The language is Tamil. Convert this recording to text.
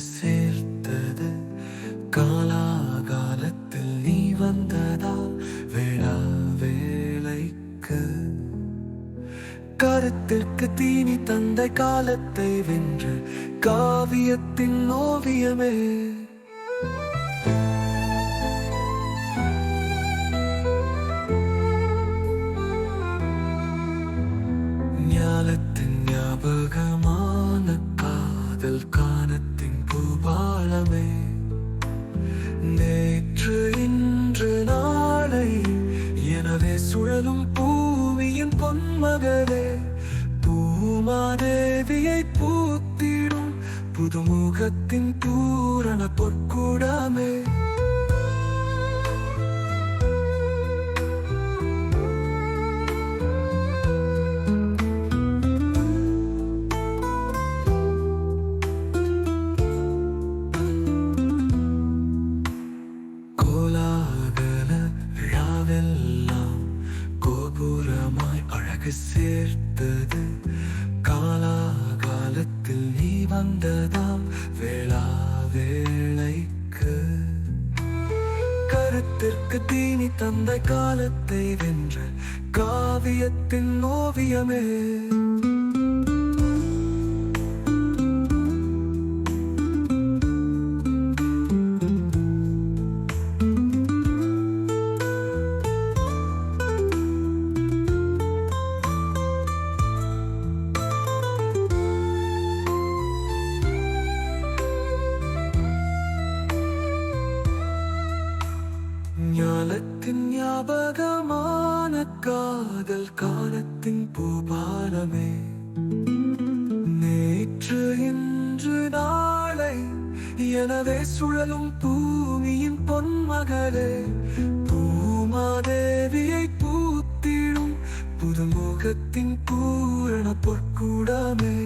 சேர்த்தது காலாகாலத்தில் நீ வந்ததால் வேளா வேளைக்கு கருத்திற்கு தீனி தந்த காலத்தை வென்று காவியத்தின் ஓவியமே ஞாலத்தின் ஞாபகமான காதல் காணத்தின் பூபாலமே நேற்று இன்று நாளை எனவே சுழலும் பூமியின் பொன்மகளே பூமாதேவியை பூத்திடும் புதுமுகத்தின் பூரண பொற்கூடமே கோபுரமாய் அழகு சேர்த்தது காலாகாலத்தில் நீ வந்ததாம் வேளா வேளைக்கு கருத்திற்கு தீனி தந்த காலத்தை வென்ற காவியத்தின் ஓவியமே ஞாலத்தின் ஞாபகமான காதல் காலத்தின் பூபாலமே நேற்று இன்று நாளை எனவே சுழலும் பூமியின் பொன்மகளே பூமாதேவியை பூத்திடும் புதுமுகத்தின் பூரண பொற்கூடமே